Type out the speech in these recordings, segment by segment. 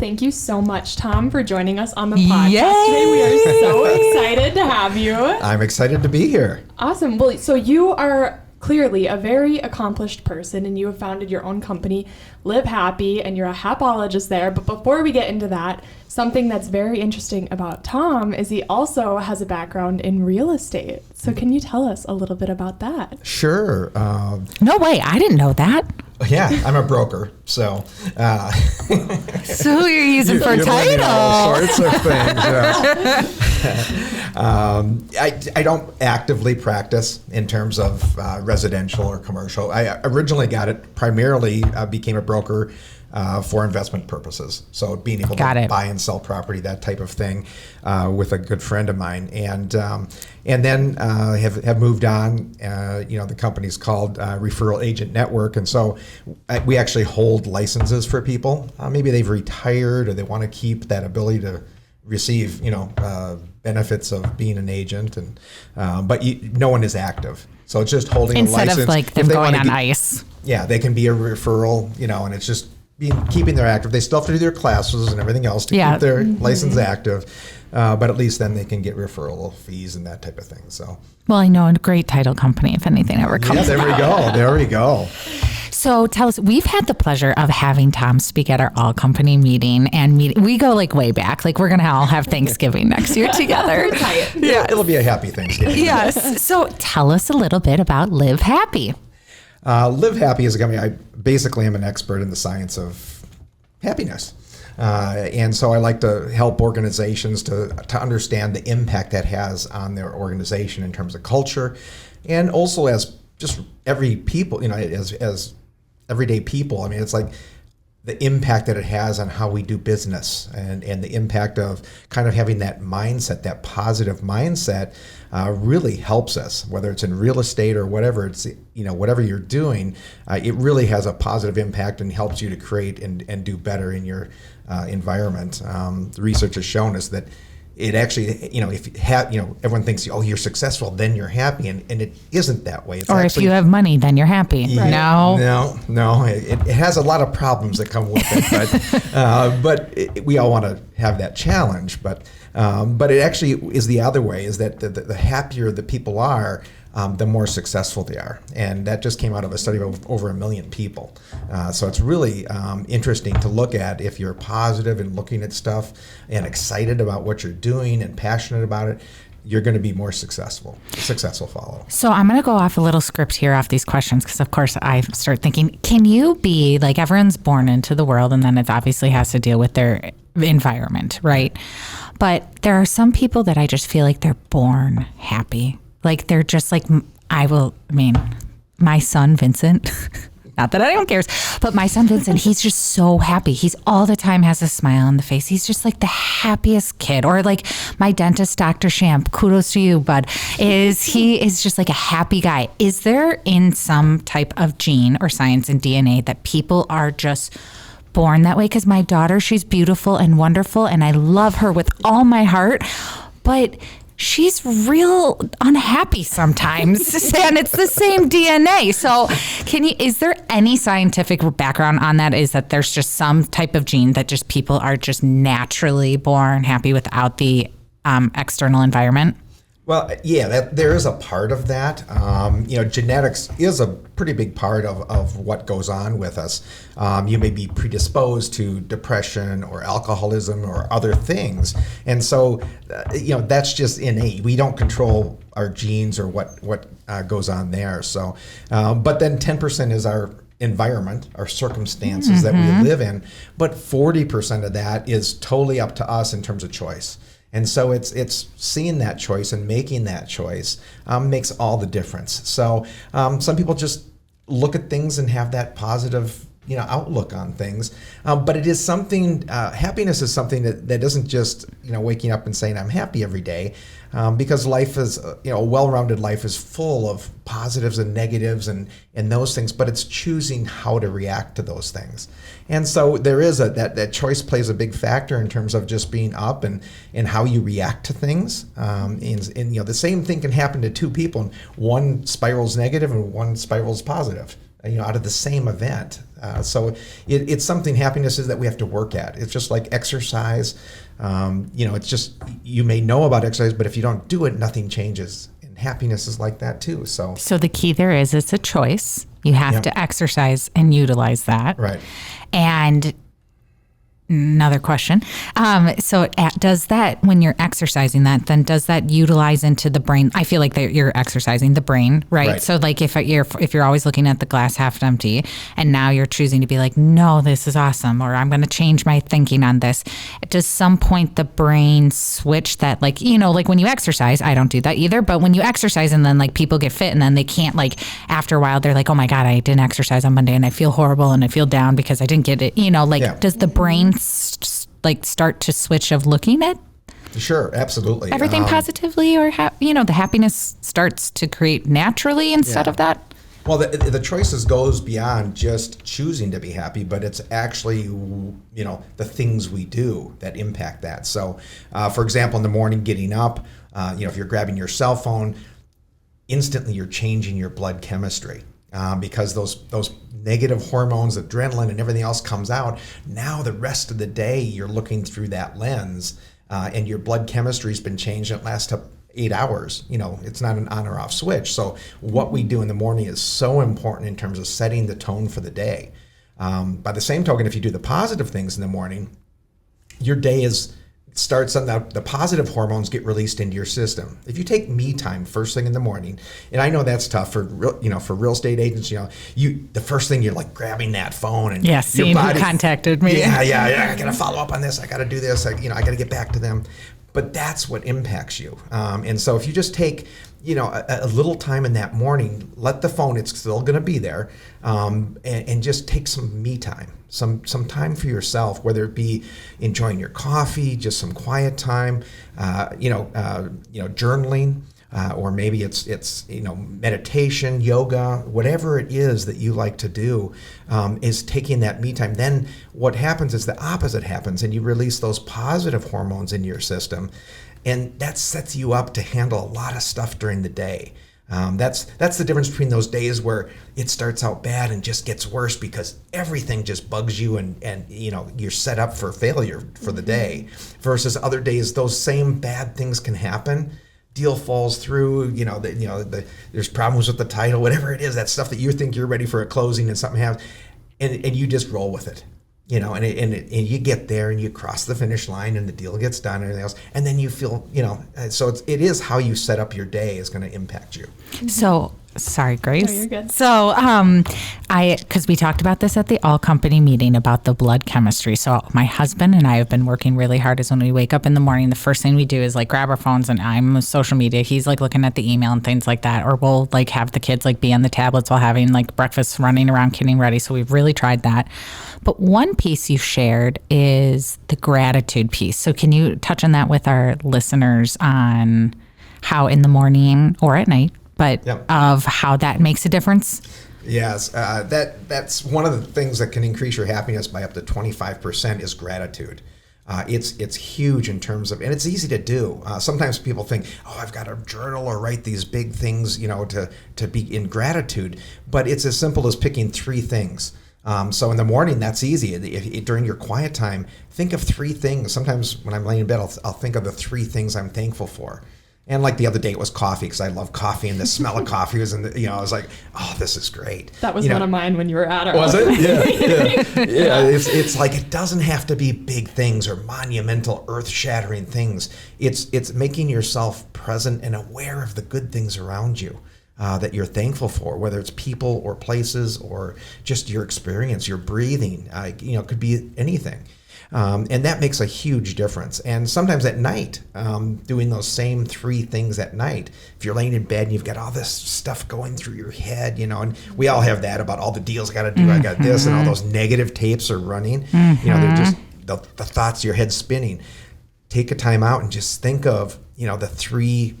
Thank you so much, Tom, for joining us on the podcast today. We are so excited to have you. I'm excited to be here. Awesome. Well, so you are clearly a very accomplished person, and you have founded your own company, LiveHappy, and you're a happologist there. But before we get into that, something that's very interesting about Tom is he also has a background in real estate. So can you tell us a little bit about that? Sure. No way. I didn't know that. Yeah, I'm a broker, so. So who you're using for a title? All sorts of things. I don't actively practice in terms of residential or commercial. I originally got it primarily, became a broker for investment purposes. So being able to buy and sell property, that type of thing, with a good friend of mine, and then have moved on. The company's called Referral Agent Network, and so we actually hold licenses for people. Maybe they've retired or they want to keep that ability to receive, benefits of being an agent, and but no one is active. So it's just holding a license. Instead of like them going on ice. Yeah, they can be a referral, and it's just keeping their active. They still have to do their classes and everything else to keep their license active, but at least then they can get referral fees and that type of thing. So, well, I know a great title company if anything ever comes. Yeah, there we go. So tell us, we've had the pleasure of having Tom speak at our all company meeting, and we go like way back. Like we're going to all have Thanksgiving next year together. Yeah, it'll be a happy Thanksgiving. Yes. So tell us a little bit about LiveHappy. LiveHappy is a company. I basically am an expert in the science of happiness. And so I like to help organizations to understand the impact that has on their organization in terms of culture, and also as just every people, as everyday people. I mean, it's like the impact that it has on how we do business, and the impact of kind of having that mindset, that positive mindset, really helps us, whether it's in real estate or whatever it's, whatever you're doing, it really has a positive impact and helps you to create and do better in your environment. The research has shown us that it actually, if you have, everyone thinks, oh, you're successful, then you're happy, and it isn't that way. It's or actually, if you have money, then you're happy. Right. No. It has a lot of problems that come with it, but we all want to have that challenge. But it actually is the other way, is that the happier the people are, the more successful they are. And that just came out of a study of over 1 million people. So it's really interesting to look at. If you're positive and looking at stuff and excited about what you're doing and passionate about it, you're going to be more successful follow. So I'm going to go off a little script here off these questions, because of course I start thinking, can you be like, everyone's born into the world and then it obviously has to deal with their environment, right? But there are some people that I just feel like they're born happy. Like they're just like, my son Vincent, not that anyone cares, but my son Vincent, he's just so happy. He's all the time has a smile on the face. He's just like the happiest kid. Or like my dentist, Dr. Shamp, kudos to you, bud, he is just like a happy guy. Is there in some type of gene or science and DNA that people are just born that way? Because my daughter, she's beautiful and wonderful, and I love her with all my heart, but she's real unhappy sometimes, and it's the same DNA. So is there any scientific background on that? Is that there's just some type of gene that just people are just naturally born happy without the external environment? Well, yeah, there is a part of that. Genetics is a pretty big part of what goes on with us. You may be predisposed to depression or alcoholism or other things. And so, that's just innate. We don't control our genes or what goes on there. So, but then 10% is our environment, our circumstances that we live in. But 40% of that is totally up to us in terms of choice. And so it's seeing that choice and making that choice makes all the difference. So some people just look at things and have that positive outlook on things. But it is something, happiness is something that isn't just waking up and saying I'm happy every day, because life is, a well-rounded life is full of positives and negatives and those things, but it's choosing how to react to those things. And so there is that choice plays a big factor in terms of just being up and how you react to things. And the same thing can happen to two people, and one spirals negative and one spirals positive, out of the same event. So it's something, happiness is that we have to work at. It's just like exercise. It's just, you may know about exercise, but if you don't do it, nothing changes. And happiness is like that too. So the key there is it's a choice. You have to exercise and utilize that. Right. And another question. Does that, when you're exercising that, then does that utilize into the brain? I feel like that you're exercising the brain, right? So like if you're always looking at the glass half empty and now you're choosing to be like, no, this is awesome, or I'm going to change my thinking on this. Does some point the brain switch that, like, like when you exercise, I don't do that either, but when you exercise and then like people get fit and then they can't, like after a while, they're like, oh my God, I didn't exercise on Monday and I feel horrible and I feel down because I didn't get it, does the brain start to switch of looking at Sure, absolutely. everything positively, or the happiness starts to create naturally instead of that? Well, the choices goes beyond just choosing to be happy, but it's actually, the things we do that impact that. So, for example, in the morning, getting up, if you're grabbing your cell phone, instantly you're changing your blood chemistry. Because those negative hormones, adrenaline and everything else comes out. Now the rest of the day you're looking through that lens, and your blood chemistry's been changed, and it lasts up 8 hours. It's not an on or off switch. So what we do in the morning is so important in terms of setting the tone for the day. By the same token, if you do the positive things in the morning, your day starts on the positive hormones get released into your system. If you take me time first thing in the morning, and I know that's tough for real estate agents, the first thing you're like grabbing that phone and seeing who contacted me. Yeah. I got to follow up on this. I got to do this. I got to get back to them. But that's what impacts you. And so if you just take, a little time in that morning, let the phone, it's still going to be there, and just take some me time, some time for yourself, whether it be enjoying your coffee, just some quiet time, journaling, or maybe it's meditation, yoga, whatever it is that you like to do, is taking that me time. Then what happens is the opposite happens, and you release those positive hormones in your system, and that sets you up to handle a lot of stuff during the day. That's the difference between those days where it starts out bad and just gets worse because everything just bugs you and you're set up for failure for the day, versus other days those same bad things can happen. Deal falls through, there's problems with the title, whatever it is, that stuff that you think you're ready for a closing and something happens, and you just roll with it. And you get there and you cross the finish line and the deal gets done and everything else. And then you feel, so it is how you set up your day is going to impact you. So, sorry, Grace. No, you're good. So, because we talked about this at the all company meeting about the blood chemistry. So my husband and I have been working really hard. Is when we wake up in the morning, the first thing we do is like grab our phones, and I'm on social media. He's like looking at the email and things like that. Or we'll like have the kids like be on the tablets while having like breakfast, running around, getting ready. So we've really tried that. But one piece you shared is the gratitude piece. So can you touch on that with our listeners on how in the morning or at night, but of how that makes a difference? Yes, that's one of the things that can increase your happiness by up to 25% is gratitude. It's huge in terms of, and it's easy to do. Sometimes people think, I've got to journal or write these big things, to be in gratitude. But it's as simple as picking 3 things. So in the morning, that's easy. During your quiet time, think of 3 things. Sometimes when I'm laying in bed, I'll think of the 3 things I'm thankful for. And like the other day, it was coffee because I love coffee, and the smell of coffee was I was like, this is great. That was one of mine when you were at our. Was it? Yeah. It's like it doesn't have to be big things or monumental, earth-shattering things. It's making yourself present and aware of the good things around you. That you're thankful for, whether it's people or places or just your experience, your breathing, it could be anything. And that makes a huge difference. And sometimes at night, doing those same 3 things at night, if you're laying in bed and you've got all this stuff going through your head, and we all have that about all the deals I got to do, I got this, and all those negative tapes are running, they're just the thoughts, your head's spinning. Take a time out and just think of, the 3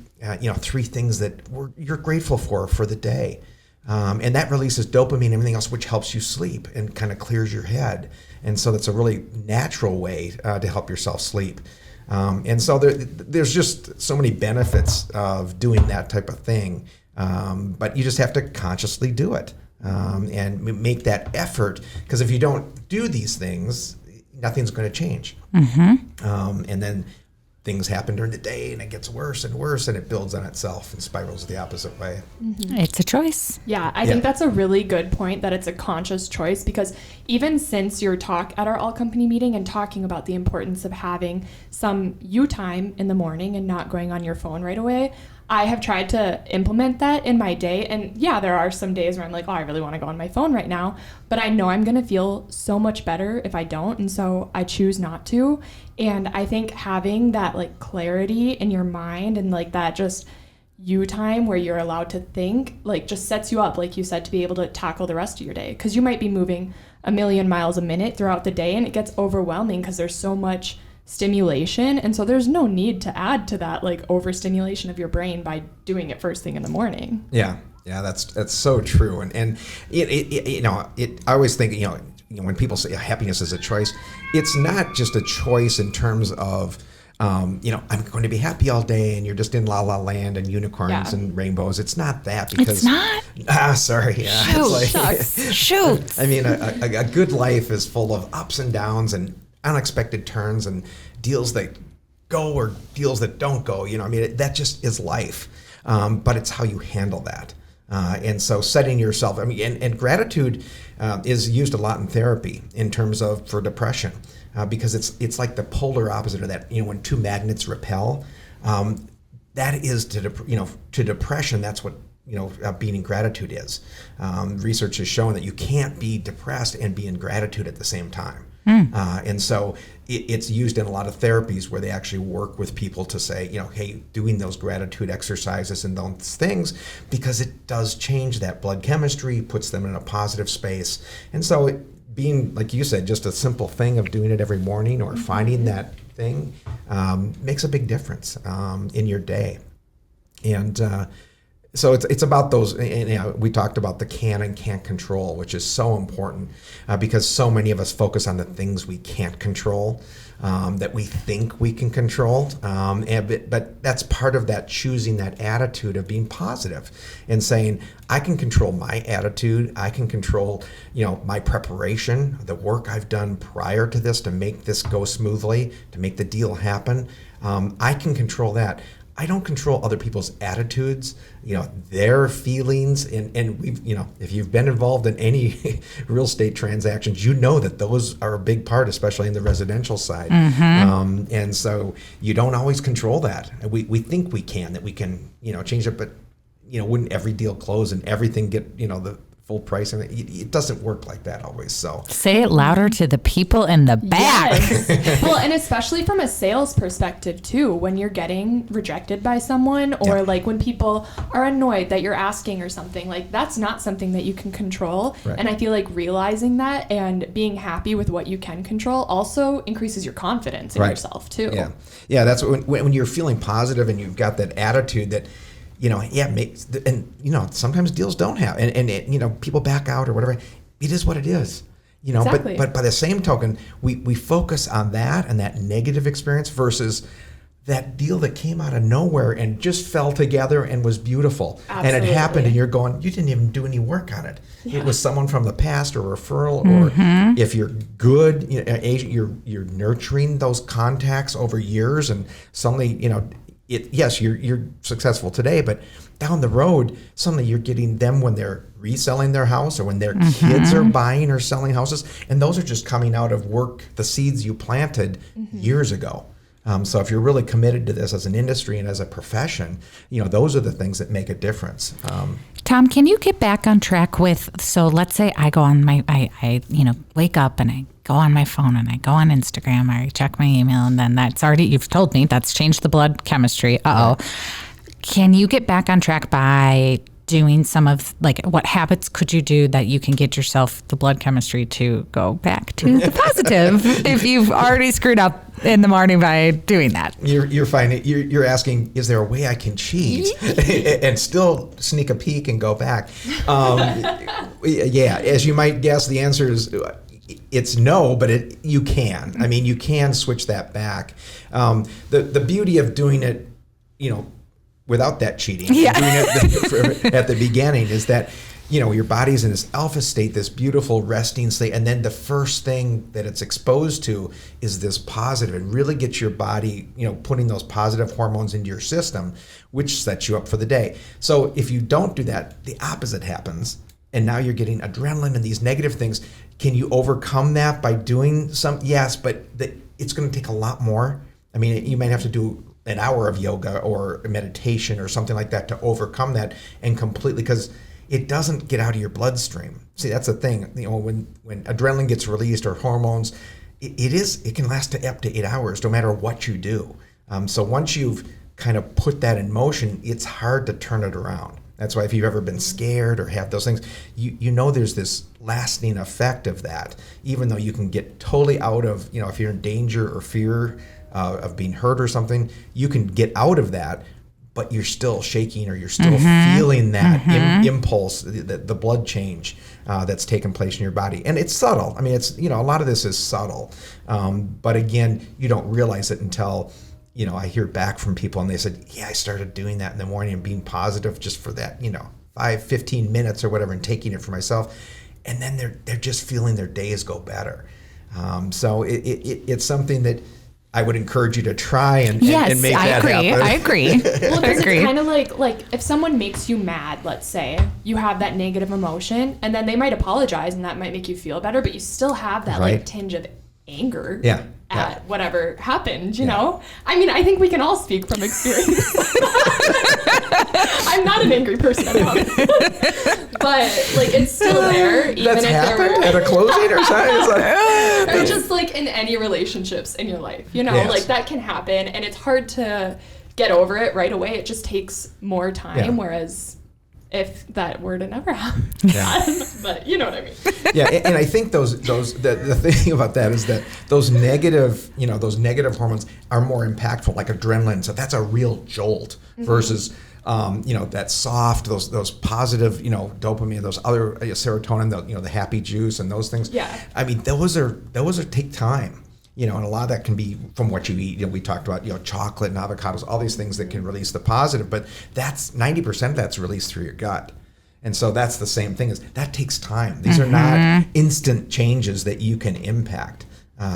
things that you're grateful for the day. And that releases dopamine and everything else, which helps you sleep and kind of clears your head. And so that's a really natural way to help yourself sleep. And so there's just so many benefits of doing that type of thing. But you just have to consciously do it. and make that effort. Because if you don't do these things, nothing's going to change. And then things happen during the day, and it gets worse and worse, and it builds on itself and spirals the opposite way. It's a choice. Yeah, I think that's a really good point, that it's a conscious choice, because even since your talk at our all-company meeting and talking about the importance of having some you time in the morning and not going on your phone right away, I have tried to implement that in my day. And yeah, there are some days where I'm like, oh, I really want to go on my phone right now, but I know I'm going to feel so much better if I don't. And so I choose not to. And I think having that like clarity in your mind and like that just you time where you're allowed to think, like just sets you up, like you said, to be able to tackle the rest of your day. Because you might be moving 1,000,000 miles a minute throughout the day, and it gets overwhelming because there's so much stimulation, and so there's no need to add to that like overstimulation of your brain by doing it first thing in the morning. Yeah, that's so true. And I always think when people say happiness is a choice, it's not just a choice in terms of I'm going to be happy all day, and you're just in la la land and unicorns and rainbows. It's not that, because It's not. Sorry, yeah. Shoot. I mean, a good life is full of ups and downs and unexpected turns and deals that go or deals that don't go. That just is life. But it's how you handle that. And so setting yourself, and gratitude is used a lot in therapy in terms of for depression, because it's like the polar opposite of that. When two magnets repel, that is to depression. That's what being in gratitude is. Research has shown that you can't be depressed and be in gratitude at the same time. And so it's used in a lot of therapies where they actually work with people to say, hey, doing those gratitude exercises and those things, because it does change that blood chemistry, puts them in a positive space. And so being, like you said, just a simple thing of doing it every morning or finding that thing makes a big difference in your day. And so it's about those, and we talked about the can and can't control, which is so important because so many of us focus on the things we can't control, that we think we can control. But that's part of that, choosing that attitude of being positive and saying, I can control my attitude. I can control, my preparation, the work I've done prior to this to make this go smoothly, to make the deal happen. I can control that. I don't control other people's attitudes, their feelings, and we've, if you've been involved in any real estate transactions, that those are a big part, especially in the residential side. And so you don't always control that. We think we can, that we can, change it, but wouldn't every deal close and everything get, the full price? It doesn't work like that always. So say it louder to the people in the back. Yes. Well, and especially from a sales perspective too, when you're getting rejected by someone, or like when people are annoyed that you're asking or something, like that's not something that you can control. Right. And I feel like realizing that and being happy with what you can control also increases your confidence in yourself too. Yeah. That's when you're feeling positive and you've got that attitude that, sometimes deals don't have, and people back out or whatever. It is what it is, Exactly. But by the same token, we focus on that and that negative experience versus that deal that came out of nowhere and just fell together and was beautiful. Absolutely. And it happened, and you're going, you didn't even do any work on it. Yeah. It was someone from the past or referral, or if you're good, agent, you're nurturing those contacts over years, and suddenly, yes, you're successful today, but down the road, suddenly you're getting them when they're reselling their house or when their kids are buying or selling houses. And those are just coming out of work, the seeds you planted years ago. So if you're really committed to this as an industry and as a profession, those are the things that make a difference. Tom, can you get back on track with, so let's say I go on I wake up and I go on my phone and I go on Instagram, I check my email, and then that's already, you've told me that's changed the blood chemistry. Can you get back on track by doing some of, like, what habits could you do that you can get yourself the blood chemistry to go back to the positive if you've already screwed up in the morning by doing that? You're finding, you're asking, is there a way I can cheat and still sneak a peek and go back? As you might guess, the answer is it's no, but you can. I mean, you can switch that back. The beauty of doing it, without that cheating, doing it at the beginning, is that your body's in this alpha state, this beautiful resting state, and then the first thing that it's exposed to is this positive, and really gets your body, putting those positive hormones into your system, which sets you up for the day. So if you don't do that, the opposite happens, and now you're getting adrenaline and these negative things. Can you overcome that by doing some? Yes, but it's going to take a lot more. I mean, you might have to do an hour of yoga or meditation or something like that to overcome that and completely, because it doesn't get out of your bloodstream. See, that's the thing. When adrenaline gets released or hormones, it can last up to 8 hours, no matter what you do. So once you've kind of put that in motion, it's hard to turn it around. That's why if you've ever been scared or have those things, there's this lasting effect of that. Even though you can get totally out of, if you're in danger or fear of being hurt or something, you can get out of that, but you're still shaking, or you're still feeling that impulse, the blood change that's taken place in your body. And it's subtle. I mean, it's, a lot of this is subtle. But again, you don't realize it until, I hear back from people and they said, yeah, I started doing that in the morning and being positive just for that, 15 minutes or whatever, and taking it for myself. And then they're just feeling their days go better. So it's something that I would encourage you to try and make that happen. I agree. Well, because it's kind of like if someone makes you mad, let's say, you have that negative emotion, and then they might apologize, and that might make you feel better, but you still have that like tinge of anger at whatever happened, you know? I mean, I think we can all speak from experience. I'm not an angry person, I promise. But like, it's still there, even That's if happened at a closing or something? or just like in any relationships in your life, like that can happen, and it's hard to get over it right away. It just takes more time, whereas if that were to never happen, but you know what I mean. Yeah, and I think the thing about that is that those negative hormones are more impactful, like adrenaline. So that's a real jolt versus that soft, those positive, dopamine, those other serotonin, the happy juice and those things. Yeah. I mean, those take time. And a lot of that can be from what you eat. We talked about, chocolate and avocados, all these things that can release the positive, but that's 90% of that's released through your gut. And so that's the same thing, is that takes time. These are not instant changes that you can impact.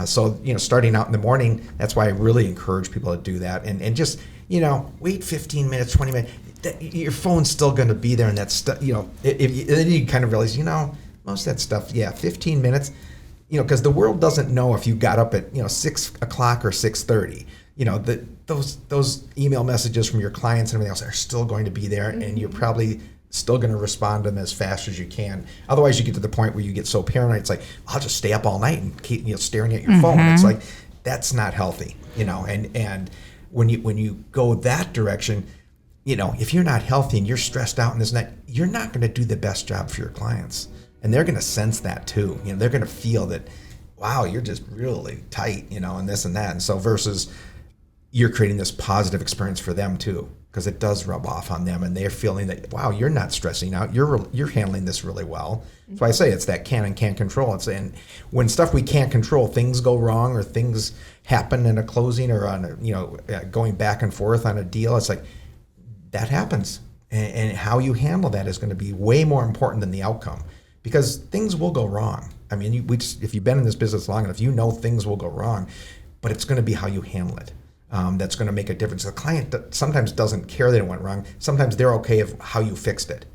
So, starting out in the morning, that's why I really encourage people to do that. And just, wait 15 minutes, 20 minutes. Your phone's still going to be there, and that's stuff, then you kind of realize, most of that stuff, 15 minutes. Because the world doesn't know if you got up at 6 o'clock or 6:30. Those email messages from your clients and everything else are still going to be there, and you're probably still going to respond to them as fast as you can. Otherwise, you get to the point where you get so paranoid. It's like, I'll just stay up all night and keep staring at your phone. It's like, that's not healthy. And when you go that direction, if you're not healthy and you're stressed out and this and that, you're not going to do the best job for your clients. And they're going to sense that too. They're going to feel that, wow, you're just really tight, and this and that. And so versus you're creating this positive experience for them too, because it does rub off on them, and they're feeling that, wow, you're not stressing out. You're handling this really well. That's why I say it's that can and can't control. And when stuff we can't control, things go wrong or things happen in a closing or on going back and forth on a deal. It's like that happens, and how you handle that is going to be way more important than the outcome. Because things will go wrong. I mean, if you've been in this business long enough, things will go wrong, but it's going to be how you handle it. That's going to make a difference. The client sometimes doesn't care that it went wrong. Sometimes they're okay of how you fixed it.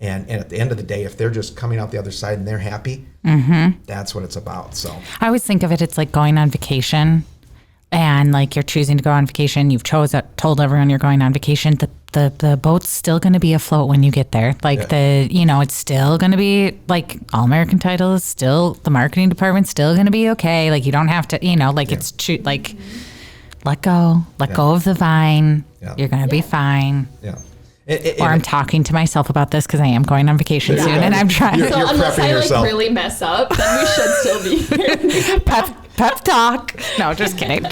And at the end of the day, if they're just coming out the other side and they're happy, that's what it's about. So I always think of it's like going on vacation, and like you're choosing to go on vacation. You've told everyone you're going on vacation. The boat's still going to be afloat when you get there. Like it's still going to be like All American title is still, the marketing department's still going to be okay. Like you don't have to, it's like let go of the vine. Yeah. You're going to be fine. Yeah. I'm talking to myself about this because I am going on vacation soon, and I'm trying. So unless I really mess up, then we should still be here. Pep talk. No, just kidding.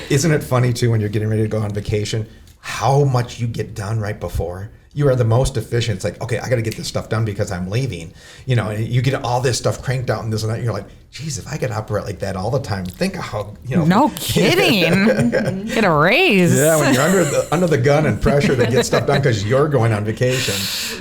Isn't it funny too when you're getting ready to go on vacation, how much you get done right before? you are the most efficient. It's like, okay, I got to get this stuff done because I'm leaving, and you get all this stuff cranked out and this and that. You're like, geez, if I could operate like that all the time, think of how, No kidding. Get a raise. Yeah, when you're under the gun and pressure to get stuff done because you're going on vacation,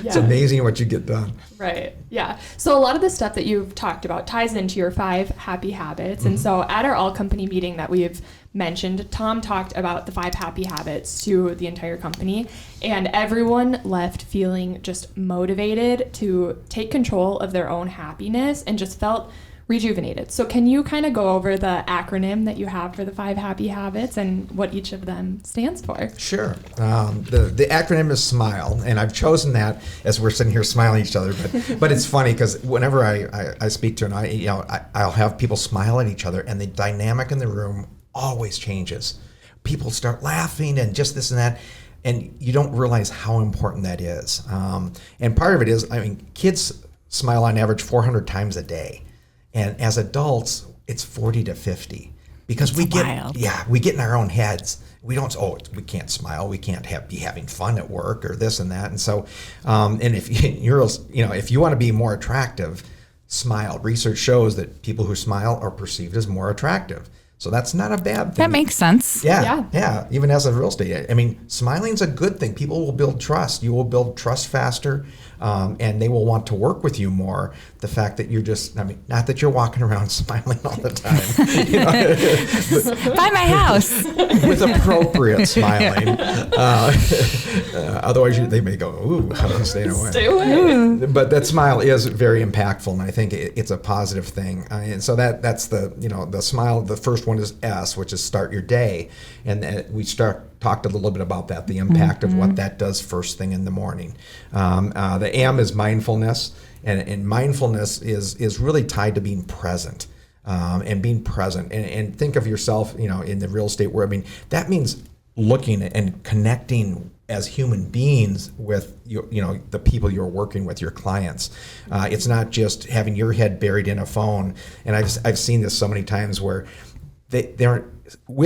it's amazing what you get done. Right. Yeah. So a lot of the stuff that you've talked about ties into your 5 happy habits. And so at our all company meeting that we've mentioned, Tom talked about the 5 happy habits to the entire company, and everyone left feeling just motivated to take control of their own happiness and just felt rejuvenated. So can you kind of go over the acronym that you have for the 5 happy habits and what each of them stands for? Sure. The acronym is SMILE, and I've chosen that as we're sitting here smiling at each other. But it's funny because whenever I speak to I'll have people smile at each other, and the dynamic in the room always changes. People start laughing and just this and that, and you don't realize how important that is. And part of it is, kids smile on average 400 times a day. And as adults, it's 40 to 50 because we get in our own heads. We don't. We can't smile. We can't be having fun at work or this and that. And so, and if if you want to be more attractive, smile. Research shows that people who smile are perceived as more attractive. So that's not a bad thing. That makes sense. Yeah. Even as a real estate, smiling's a good thing. People will build trust. You will build trust faster, and they will want to work with you more. The fact that you're just, not that you're walking around smiling all the time. Buy my house. With appropriate smiling. Otherwise, they may go, ooh, I'm staying away. Stay away. But that smile is very impactful, and I think it's a positive thing. And so that's the smile. The first one is S, which is start your day. And we talked a little bit about that, the impact of what that does first thing in the morning. The M is mindfulness. And mindfulness is really tied to being present, and being present. And think of yourself, in the real estate world. That means looking and connecting as human beings with the people you're working with, your clients. It's not just having your head buried in a phone. And I've seen this so many times where they're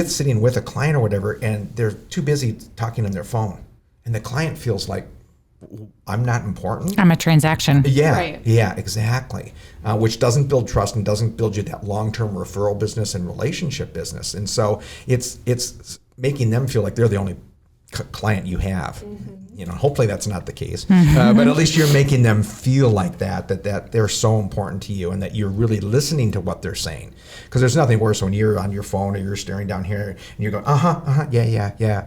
sitting with a client or whatever, and they're too busy talking on their phone, and the client feels like, I'm not important. I'm a transaction. Yeah, right. Yeah, exactly. Which doesn't build trust and doesn't build you that long-term referral business and relationship business. And so it's making them feel like they're the only client you have. Hopefully that's not the case, but at least you're making them feel like that they're so important to you and that you're really listening to what they're saying. Because there's nothing worse when you're on your phone or you're staring down here and you're going, yeah.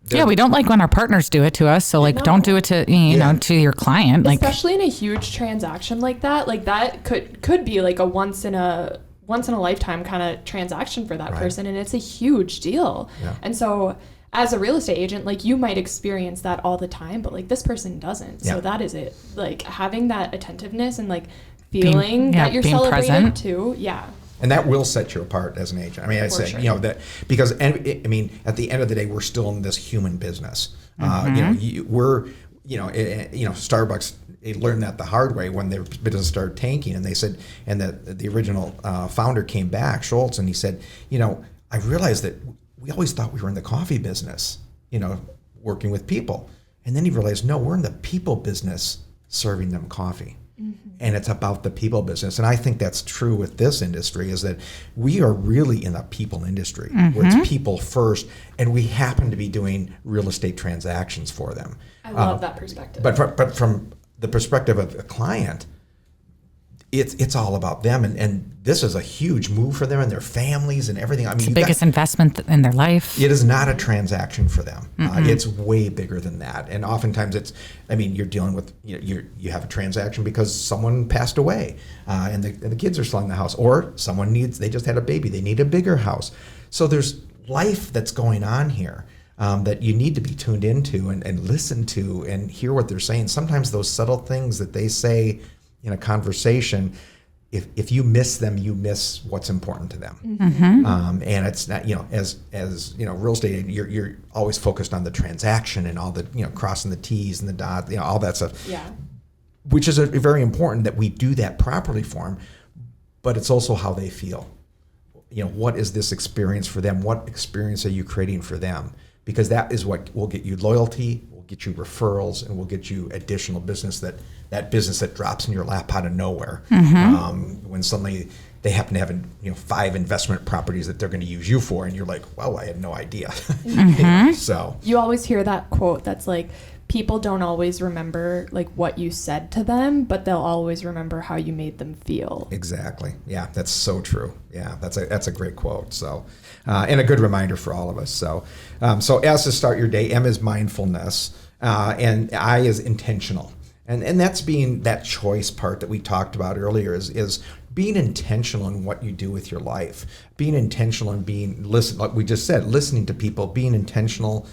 Yeah, we don't like when our partners do it to us. So don't do it to to your client. Especially in a huge transaction like that. Like that could be like a once in a lifetime kind of transaction for that person, and it's a huge deal. Yeah. And so as a real estate agent, you might experience that all the time, but this person doesn't. Yeah. So that is it. Having that attentiveness and feeling that you're celebrated present too. Yeah. And that will set you apart as an agent. I say, sure. That because, at the end of the day, we're still in this human business. Starbucks learned that the hard way when their business started tanking, and they said, and the original founder came back, Schultz, and he said, I realized that we always thought we were in the coffee business, working with people, and then he realized, no, we're in the people business, serving them coffee. And it's about the people business. And I think that's true with this industry, is that we are really in a people industry where it's people first, and we happen to be doing real estate transactions for them. I love that perspective. But from the perspective of a client, it's all about them, and this is a huge move for them and their families and everything. It's the biggest investment in their life. It is not a transaction for them. It's way bigger than that, and oftentimes you're dealing with you have a transaction because someone passed away, and the kids are selling the house, or they just had a baby, they need a bigger house. So there's life that's going on here. That you need to be tuned into and listen to and hear what they're saying. Sometimes those subtle things that they say in a conversation, if you miss them, you miss what's important to them. And it's not, as real estate, you're always focused on the transaction and all the, crossing the T's and the dots, all that stuff. Yeah. Which is very important that we do that properly for them, but it's also how they feel. What is this experience for them? What experience are you creating for them? Because that is what will get you loyalty, will get you referrals, and we'll get you additional business that business that drops in your lap out of nowhere. When suddenly they happen to have 5 investment properties that they're going to use you for, and you're like, wow, I had no idea. So you always hear that quote that's like, people don't always remember like what you said to them, but they'll always remember how you made them feel. Exactly. Yeah, that's so true. Yeah, that's a great quote. So, and a good reminder for all of us. So, so S is start your day. M is mindfulness, and I is intentional. And that's being that choice part that we talked about earlier is being intentional in what you do with your life, being intentional in like we just said, listening to people, being intentional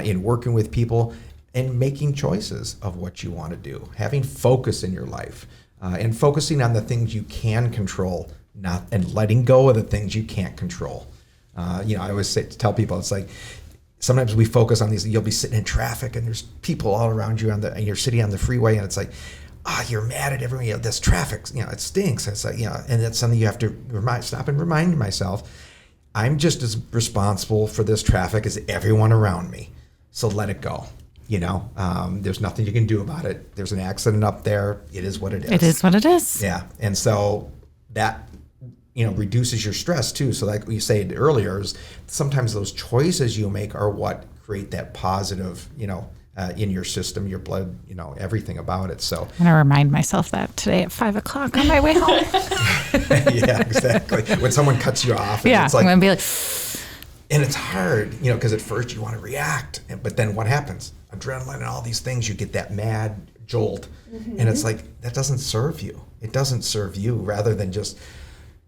in working with people, and making choices of what you want to do, having focus in your life, and focusing on the things you can control, and letting go of the things you can't control. I always tell people, it's like, sometimes we focus on these. You'll be sitting in traffic, and there's people all around you and you're sitting on the freeway, and it's like, you're mad at everyone. This traffic, it stinks. It's like, and that's something you have to stop and remind myself. I'm just as responsible for this traffic as everyone around me. So let it go. There's nothing you can do about it. There's an accident up there. It is what it is. It is what it is. Yeah, and so that reduces your stress too. So like we said earlier, is sometimes those choices you make are what create that positive, in your system, your blood, everything about it. So I'm gonna remind myself that today at 5:00 on my way home. Yeah, exactly. When someone cuts you off, and it's like, I'm gonna be like, and it's hard, because at first you want to react, but then what happens? Adrenaline and all these things, you get that mad jolt, and it's like, that doesn't serve you. It doesn't serve you. Rather than just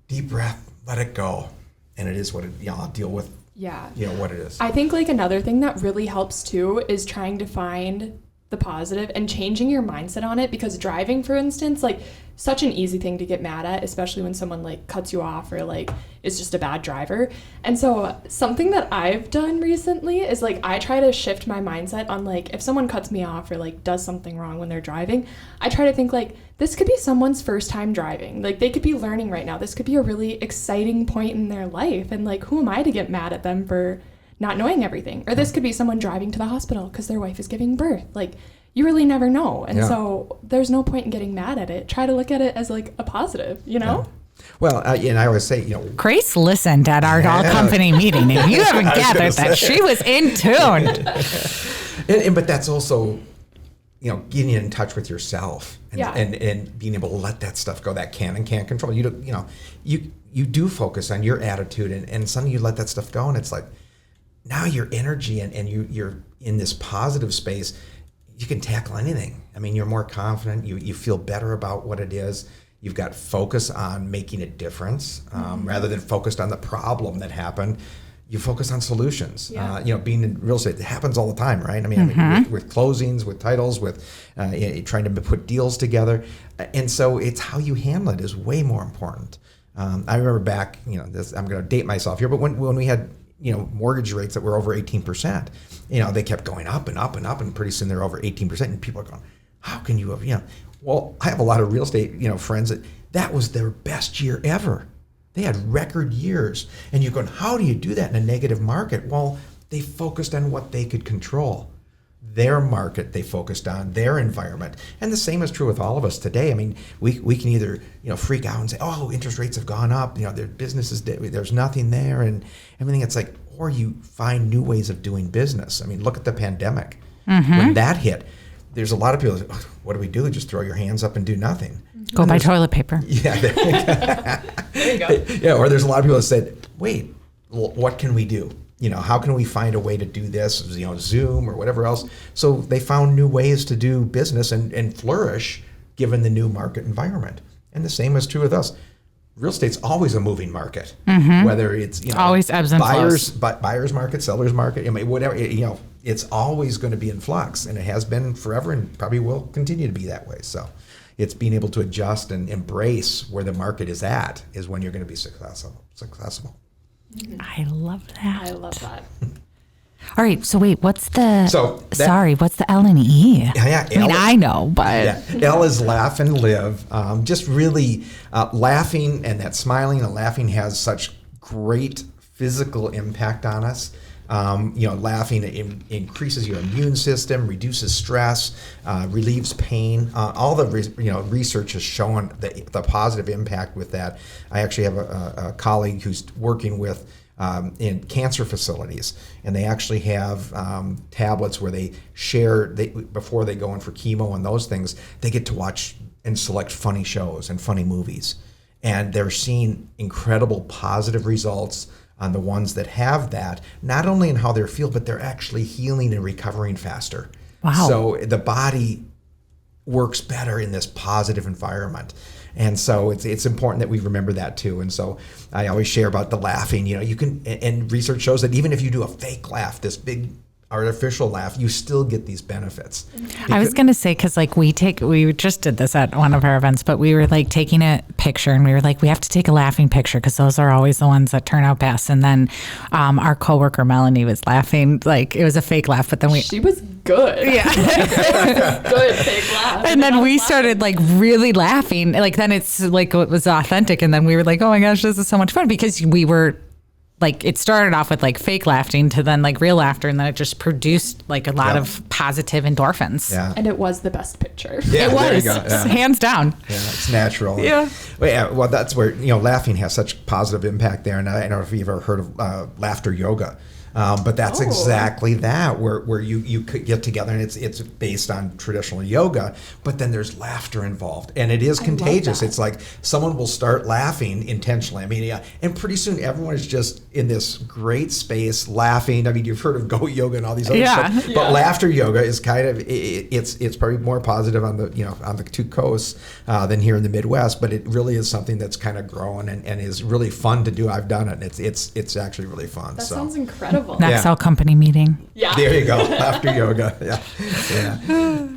deep breath, let it go, and it is what it. I'll deal with. Yeah. What it is. I think like another thing that really helps too is trying to find the positive and changing your mindset on it, because driving, for instance, like such an easy thing to get mad at, especially when someone like cuts you off or like is just a bad driver. And so something that I've done recently is like I try to shift my mindset on like if someone cuts me off or like does something wrong when they're driving, I try to think like this could be someone's first time driving. Like they could be learning right now. This could be a really exciting point in their life, and like who am I to get mad at them for not knowing everything? Or this could be someone driving to the hospital because their wife is giving birth. Like you really never know. And so there's no point in getting mad at it. Try to look at it as like a positive, Yeah. Well, and I always say, Grace listened at our all-company meeting, and you haven't gathered that she was in tune. But that's also, getting in touch with yourself and being able to let that stuff go that can and can't control. You do focus on your attitude, and suddenly you let that stuff go, and it's like, now your energy and you're in this positive space, you can tackle anything. I mean, you're more confident, you feel better about what it is. You've got focus on making a difference, rather than focused on the problem that happened. You focus on solutions. Yeah. Being in real estate, it happens all the time, right? I mean, with closings, with titles, with trying to put deals together. And so it's how you handle it is way more important. I remember back, I'm going to date myself here, but when we had, mortgage rates that were over 18%, they kept going up and up and up, and pretty soon they're over 18%, and people are going, how can you have, well, I have a lot of real estate, friends that was their best year ever. They had record years, and you're going, how do you do that in a negative market? Well, they focused on what they could control. Their market, they focused on their environment. And the same is true with all of us today. I mean, we can either, freak out and say, oh, interest rates have gone up, their businesses, there's nothing there and everything. It's like, or you find new ways of doing business. I mean, look at the pandemic. When that hit, there's a lot of people, what do we do? Just throw your hands up and do nothing. Go buy toilet paper. Yeah. There you go. Yeah, or there's a lot of people that said, wait, what can we do? How can we find a way to do this, Zoom or whatever else? So they found new ways to do business and flourish given the new market environment. And the same is true with us. Real estate's always a moving market, whether it's, always ebbs and flows. Buyer's market, seller's market, whatever, it's always going to be in flux, and it has been forever and probably will continue to be that way. So it's being able to adjust and embrace where the market is at is when you're going to be successful. I love that. I love that. All right, so wait, what's the what's the L and E? Yeah, I mean, I know, but L is laugh and live. Just really laughing, and that smiling and laughing has such great physical impact on us. Laughing increases your immune system, reduces stress, relieves pain. All the research has shown the positive impact with that. I actually have a colleague who's working with in cancer facilities, and they actually have tablets where they share before they go in for chemo and those things. They get to watch and select funny shows and funny movies, and they're seeing incredible positive results on the ones that have that, not only in how they feel, but they're actually healing and recovering faster. Wow. So the body works better in this positive environment. And so it's important that we remember that too. And so I always share about the laughing. You can, and research shows that even if you do a fake laugh, this big artificial laugh, you still get these benefits. I was going to say, because we just did this at one of our events, but we were like taking a picture and we were like, we have to take a laughing picture because those are always the ones that turn out best. And then our coworker Melanie was laughing, like it was a fake laugh, but then she was good. Yeah. Good fake laugh. And then we started like really laughing. Like then it's like it was authentic. And then we were like, oh my gosh, this is so much fun, because we were like, it started off with like fake laughing to then like real laughter, and then it just produced like a lot of positive endorphins. Yeah. And it was the best picture. Yeah, it was, there you go. Yeah. hands down. Yeah, it's natural. Yeah. Well, that's where laughing has such positive impact there. And I don't know if you've ever heard of laughter yoga. But that's exactly that, where you could get together, and it's based on traditional yoga, but then there's laughter involved, and it is contagious. It's like someone will start laughing intentionally. I mean, and pretty soon everyone is just in this great space laughing. I mean, you've heard of goat yoga and all these other stuff, but laughter yoga is kind of it's probably more positive on the two coasts than here in the Midwest, but it really is something that's kind of growing and is really fun to do. I've done it, and it's actually really fun. That sounds incredible. Next all company meeting. Yeah. There you go. Laughter yoga. Yeah.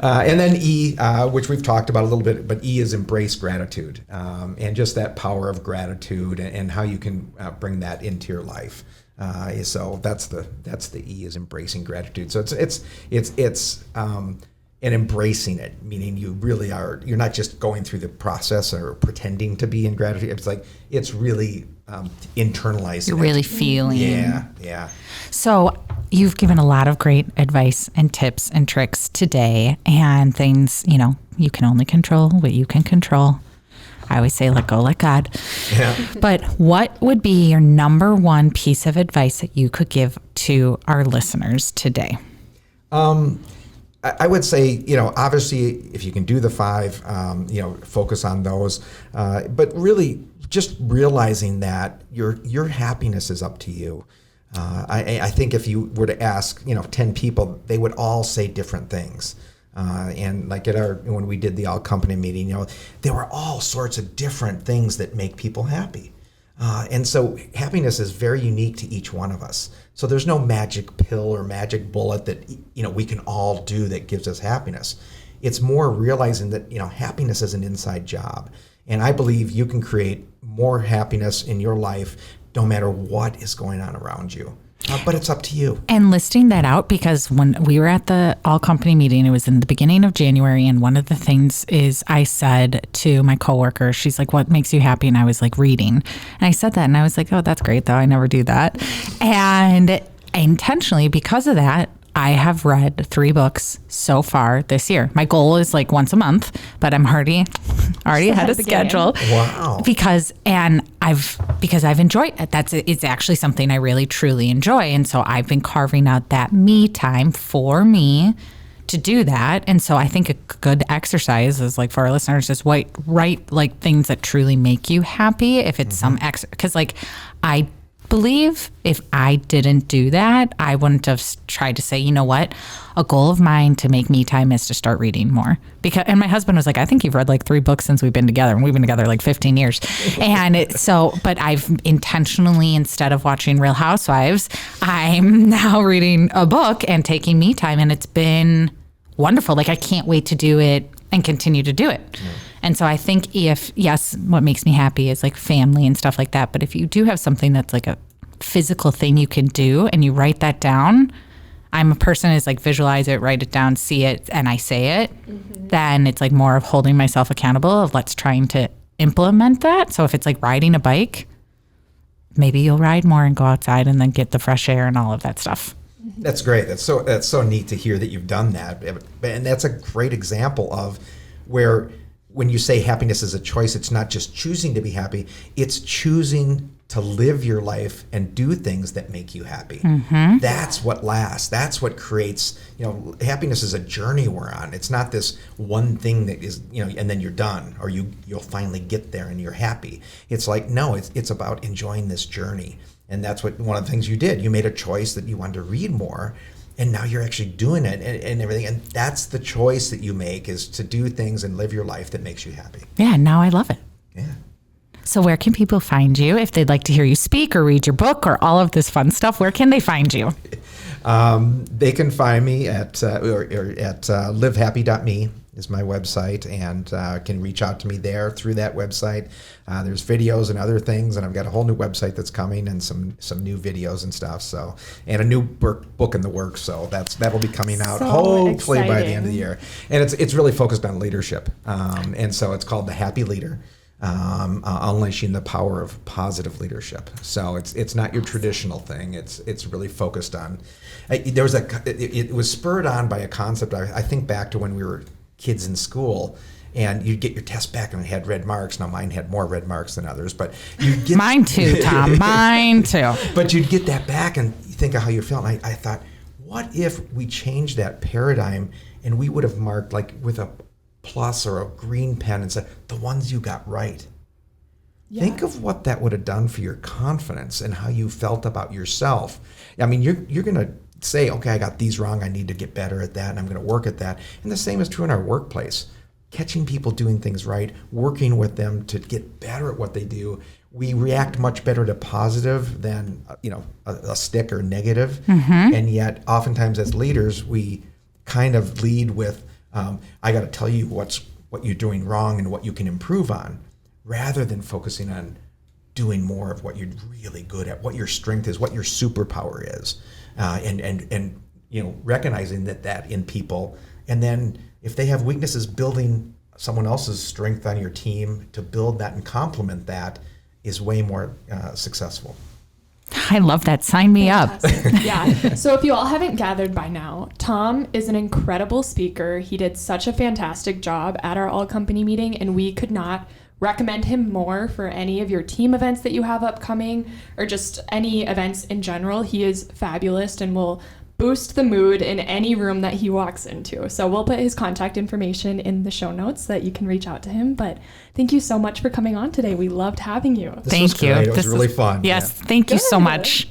And then E, which we've talked about a little bit, but E is embrace gratitude, and just that power of gratitude and how you can bring that into your life. So that's the E, is embracing gratitude. So it's and embracing it, meaning you really are. You're not just going through the process or pretending to be in gratitude. It's like it's really internalizing. You're really feeling. Yeah. So you've given a lot of great advice and tips and tricks today, and things, you can only control what you can control. I always say, let go, let God. Yeah. But what would be your number one piece of advice that you could give to our listeners today? I would say, obviously, if you can do the 5, focus on those. But really, just realizing that your happiness is up to you. I think if you were to ask, 10 people, they would all say different things. And like when we did the all company meeting, there were all sorts of different things that make people happy. And so happiness is very unique to each one of us. So there's no magic pill or magic bullet that, we can all do that gives us happiness. It's more realizing that, happiness is an inside job. And I believe you can create more happiness in your life no matter what is going on around you. But it's up to you. And listing that out, because when we were at the all company meeting, it was in the beginning of January. And one of the things is I said to my coworker, she's like, what makes you happy? And I was like, reading. And I said that and I was like, oh, that's great though. I never do that. And intentionally, because of that, I have read 3 books so far this year. My goal is like once a month, but I'm already ahead of schedule. Wow. Because I've enjoyed it. It's actually something I really truly enjoy. And so I've been carving out that me time for me to do that. And so I think a good exercise is like for our listeners is write like things that truly make you happy. If it's because like I believe if I didn't do that, I wouldn't have tried to say, you know what, a goal of mine to make me time is to start reading more. And my husband was like, I think you've read like 3 books since we've been together, and we've been together like 15 years. But I've intentionally, instead of watching Real Housewives, I'm now reading a book and taking me time, and it's been wonderful. Like I can't wait to do it and continue to do it. Yeah. And so I think what makes me happy is like family and stuff like that. But if you do have something that's like a physical thing you can do and you write that down, I'm a person who's like visualize it, write it down, see it, and I say it, then it's like more of holding myself accountable of trying to implement that. So if it's like riding a bike, maybe you'll ride more and go outside and then get the fresh air and all of that stuff. That's great. That's so neat to hear that you've done that. And that's a great example of where when you say happiness is a choice, it's not just choosing to be happy, it's choosing to live your life and do things that make you happy. That's what lasts. That's what creates, happiness is a journey we're on. It's not this one thing that is, and then you're done, or you'll finally get there and you're happy. It's like, no, it's about enjoying this journey. And that's one of the things you did. You made a choice that you wanted to read more, and now you're actually doing it and everything. And that's the choice that you make, is to do things and live your life that makes you happy. Yeah, now I love it. Yeah. So where can people find you if they'd like to hear you speak or read your book or all of this fun stuff? Where can they find you? They can find me at livehappy.me is my website, and can reach out to me there through that website. There's videos and other things, and I've got a whole new website that's coming, and some new videos and stuff. So, and a new book in the works. So that'll be coming out hopefully by the end of the year. And it's really focused on leadership, and so it's called The Happy Leader. Unleashing the power of positive leadership. So it's not your traditional thing. It's really focused on. It was spurred on by a concept. I think back to when we were kids in school, and you'd get your test back and it had red marks. Now mine had more red marks than others, but you'd get mine too, Tom. Mine too. But you'd get that back and you think of how you felt. And I thought, what if we changed that paradigm and we would have marked like with a plus or a green pen and said the ones you got right. Yeah. Think of what that would have done for your confidence and how you felt about yourself. I mean, you're going to say, okay, I got these wrong. I need to get better at that, and I'm going to work at that. And the same is true in our workplace. Catching people doing things right, working with them to get better at what they do. We react much better to positive than a stick or negative. And yet, oftentimes as leaders, we kind of lead with, I got to tell you what you're doing wrong and what you can improve on, rather than focusing on doing more of what you're really good at, what your strength is, what your superpower is, and recognizing that in people, and then if they have weaknesses, building someone else's strength on your team to build that and complement that is way more successful. I love that. Sign me Fantastic. up. Yeah. So if you all haven't gathered by now, Tom is an incredible speaker. He did such a fantastic job at our all-company meeting, and we could not recommend him more for any of your team events that you have upcoming, or just any events in general. He is fabulous and will boost the mood in any room that he walks into. So we'll put his contact information in the show notes so that you can reach out to him. But thank you so much for coming on today. We loved having you. This was great. It was really fun. Yes, thank you so much.